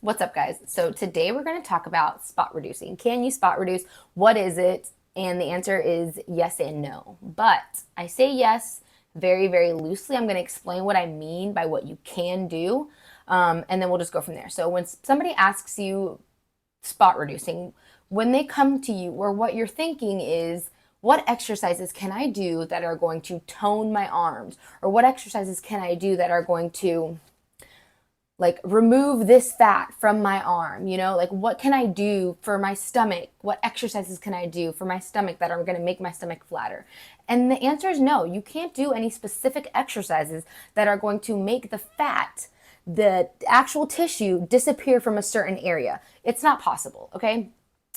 What's up, guys? So today we're going to talk about spot reducing. Can you spot reduce? What is it? And the answer is yes and no. But I say yes very, very loosely. I'm going to explain what I mean by what you can do, and then we'll just go from there. So when somebody asks you spot reducing, when they come to you, or what you're thinking is, what exercises can I do that are going to tone my arms? Or what exercises can I do that are going to like remove this fat from my arm, like what can I do for my stomach? What exercises can I do for my stomach that are going to make my stomach flatter? And the answer is no. You can't do any specific exercises that are going to make the fat, the actual tissue, disappear from a certain area. It's not possible, okay?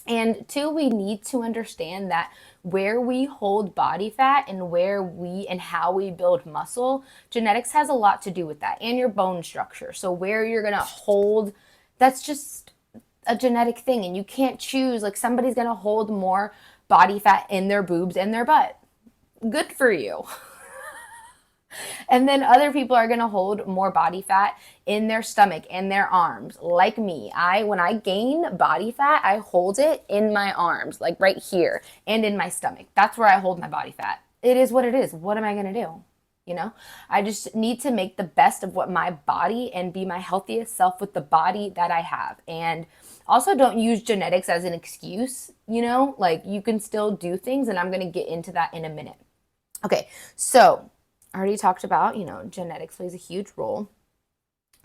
And two, we need to understand that where we hold body fat and and how we build muscle, genetics has a lot to do with that, and your bone structure. So where you're gonna hold, that's just a genetic thing, and you can't choose. Like, somebody's gonna hold more body fat in their boobs and their butt. Good for you. And then other people are going to hold more body fat in their stomach and their arms. Like me, when I gain body fat, I hold it in my arms, like right here, and in my stomach. That's where I hold my body fat. It is what it is. What am I going to do? I just need to make the best of what my body and be my healthiest self with the body that I have. And also, don't use genetics as an excuse, like you can still do things, and I'm going to get into that in a minute. Okay, so I already talked about, genetics plays a huge role.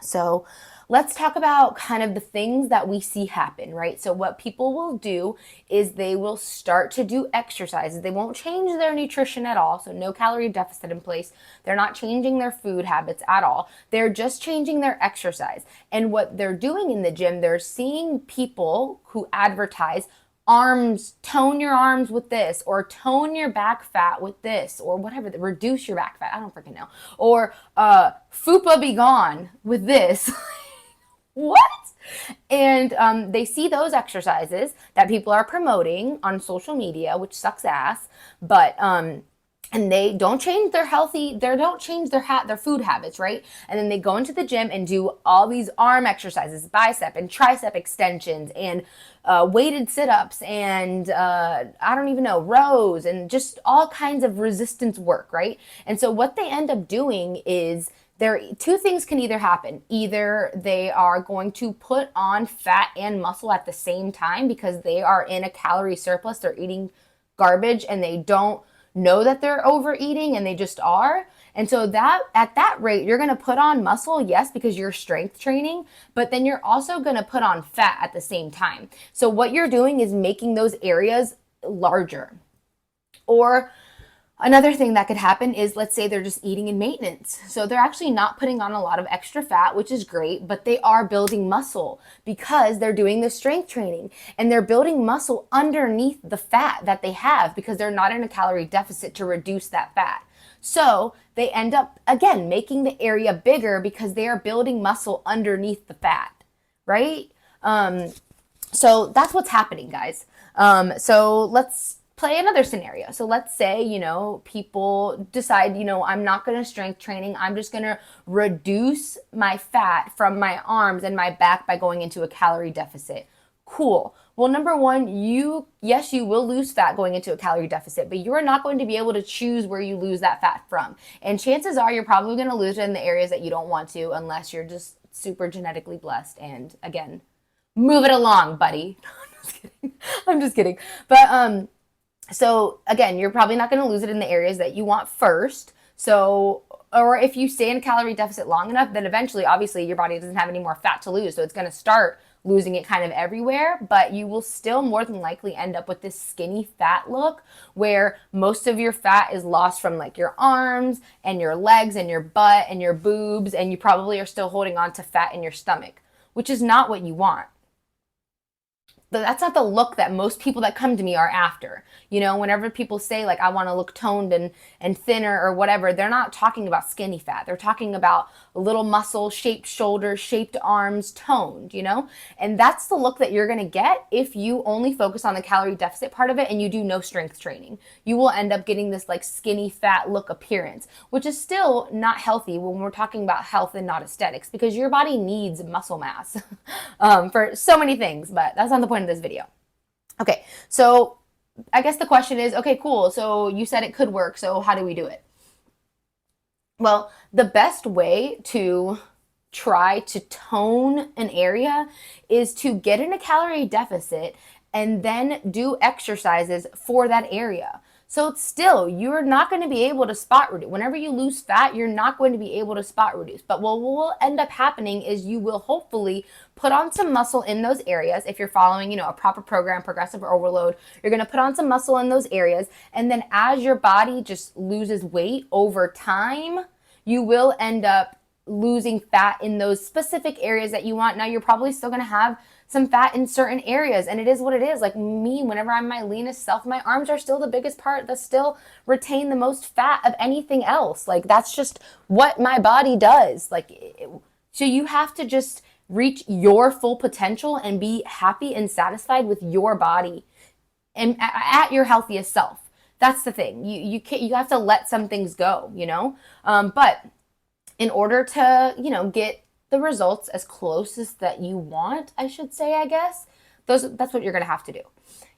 So let's talk about kind of the things that we see happen, right? So what people will do is they will start to do exercises. They won't change their nutrition at all. So no calorie deficit in place. They're not changing their food habits at all. They're just changing their exercise. And what they're doing in the gym, they're seeing people who advertise arms, tone your arms with this, or tone your back fat with this, or whatever, reduce your back fat. I don't freaking know. Or fupa be gone with this. What? And they see those exercises that people are promoting on social media, which sucks ass, but and they don't change their food habits, right? And then they go into the gym and do all these arm exercises, bicep and tricep extensions, and weighted sit-ups, and I don't even know, rows, and just all kinds of resistance work, right? And so what they end up doing is, two things can either happen. Either they are going to put on fat and muscle at the same time because they are in a calorie surplus, they're eating garbage, and they don't know that they're overeating, and they just are. And so that at that rate, you're going to put on muscle, yes, because you're strength training, but then you're also going to put on fat at the same time. So what you're doing is making those areas larger. Or another thing that could happen is, let's say they're just eating in maintenance. So they're actually not putting on a lot of extra fat, which is great, but they are building muscle because they're doing the strength training, and they're building muscle underneath the fat that they have because they're not in a calorie deficit to reduce that fat. So they end up, again, making the area bigger because they are building muscle underneath the fat, right? So that's what's happening, guys. So let's play another scenario. So let's say, people decide, I'm not going to strength training. I'm just going to reduce my fat from my arms and my back by going into a calorie deficit. Cool. Well, number one, you will lose fat going into a calorie deficit, but you're not going to be able to choose where you lose that fat from. And chances are you're probably going to lose it in the areas that you don't want to, unless you're just super genetically blessed. And again, move it along, buddy. I'm just kidding. I'm just kidding. But, so again, you're probably not going to lose it in the areas that you want first. So, or if you stay in a calorie deficit long enough, then eventually, obviously, your body doesn't have any more fat to lose. So it's going to start losing it kind of everywhere, but you will still more than likely end up with this skinny fat look where most of your fat is lost from like your arms and your legs and your butt and your boobs, and you probably are still holding on to fat in your stomach, which is not what you want. that's not the look that most people that come to me are after. You know, whenever people say like I want to look toned and thinner or whatever, they're not talking about skinny fat. They're talking about little muscle, shaped shoulders, shaped arms, toned, you know? And that's the look that you're going to get if you only focus on the calorie deficit part of it and you do no strength training. You will end up getting this like skinny fat look appearance, which is still not healthy when we're talking about health and not aesthetics, because your body needs muscle mass for so many things, but that's not the point of this video. Okay, so I guess the question is, okay, cool. So you said it could work. So how do we do it? Well, the best way to try to tone an area is to get in a calorie deficit and then do exercises for that area. So still, you're not going to be able to spot reduce. Whenever you lose fat, you're not going to be able to spot reduce. But what will end up happening is you will hopefully put on some muscle in those areas. If you're following, a proper program, progressive overload, you're going to put on some muscle in those areas. And then as your body just loses weight over time, you will end up losing fat in those specific areas that you want. Now, you're probably still going to have some fat in certain areas, and it is what it is. Like me, whenever I'm my leanest self, my arms are still the biggest part that still retain the most fat of anything else. Like that's just what my body does. So you have to just reach your full potential and be happy and satisfied with your body and at your healthiest self. That's the thing. You have to let some things go, but in order to, get the results as close as that you want, I should say, I guess, that's what you're going to have to do.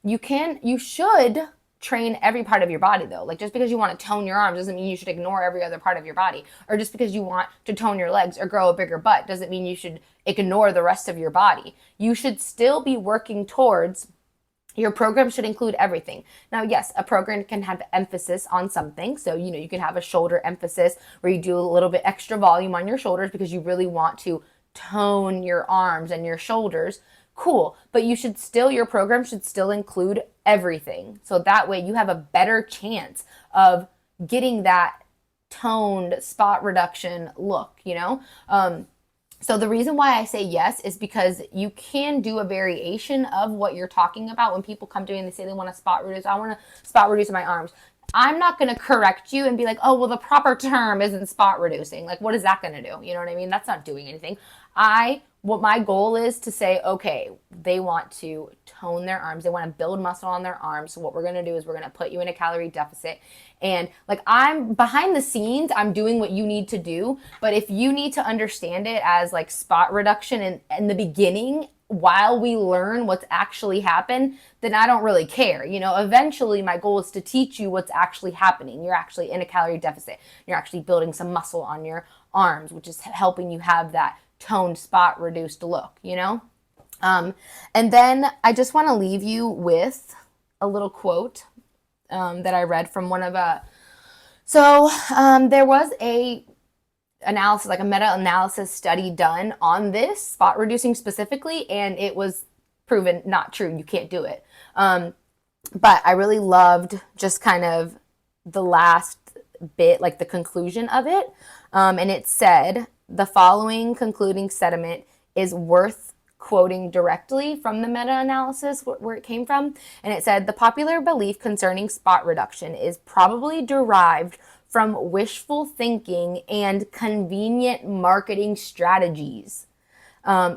You should train every part of your body though. Like just because you want to tone your arms doesn't mean you should ignore every other part of your body. Or just because you want to tone your legs or grow a bigger butt doesn't mean you should ignore the rest of your body. You should still be working towards. Your program should include everything. Now, yes, a program can have emphasis on something. So, you can have a shoulder emphasis where you do a little bit extra volume on your shoulders because you really want to tone your arms and your shoulders. Cool. But your program should still include everything. So that way you have a better chance of getting that toned spot reduction look, So the reason why I say yes is because you can do a variation of what you're talking about. When people come to me and they say they want to spot reduce, I want to spot reduce my arms. I'm not going to correct you and be like, oh, well, the proper term isn't spot reducing. Like, what is that going to do? You know what I mean? That's not doing anything. What my goal is to say, okay, they want to tone their arms. They want to build muscle on their arms. So what we're going to do is we're going to put you in a calorie deficit. And like I'm behind the scenes, I'm doing what you need to do. But if you need to understand it as like spot reduction in the beginning, while we learn what's actually happened, then I don't really care. Eventually my goal is to teach you what's actually happening. You're actually in a calorie deficit. You're actually building some muscle on your arms, which is helping you have that toned spot reduced look, and then I just want to leave you with a little quote that I read from one of there was a analysis, like a meta-analysis study done on this spot reducing specifically, and it was proven not true. You can't do it. But I really loved just kind of the last bit, like the conclusion of it. And it said, the following concluding sentiment is worth quoting directly from the meta-analysis where it came from. And it said, the popular belief concerning spot reduction is probably derived from wishful thinking and convenient marketing strategies,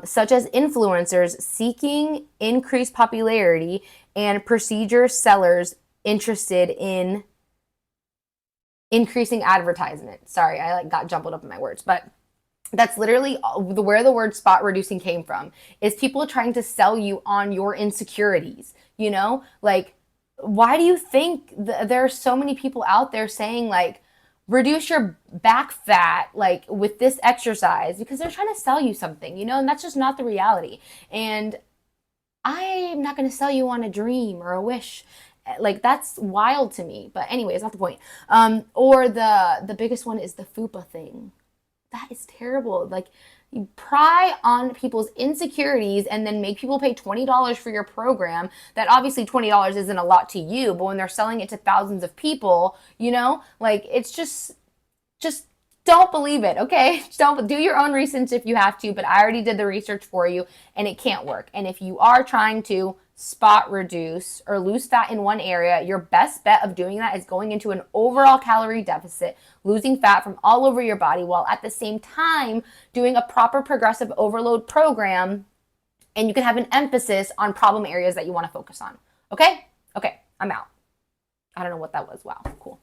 such as influencers seeking increased popularity and procedure sellers interested in increasing advertisement. Sorry, I got jumbled up in my words, but that's literally where the word spot reducing came from, is people trying to sell you on your insecurities, like, why do you think there are so many people out there saying like, reduce your back fat, like with this exercise, because they're trying to sell you something, and that's just not the reality. And I'm not going to sell you on a dream or a wish. Like that's wild to me. But anyway, it's not the point. Or the biggest one is the fupa thing. That is terrible. Like you pry on people's insecurities and then make people pay $20 for your program. That obviously $20 isn't a lot to you, but when they're selling it to thousands of people, like it's just don't believe it, okay? Don't do your own research if you have to, but I already did the research for you and it can't work. And if you are trying to spot reduce or lose fat in one area, your best bet of doing that is going into an overall calorie deficit, losing fat from all over your body while at the same time doing a proper progressive overload program. And you can have an emphasis on problem areas that you want to focus on. Okay? Okay, I'm out. I don't know what that was. Wow, cool.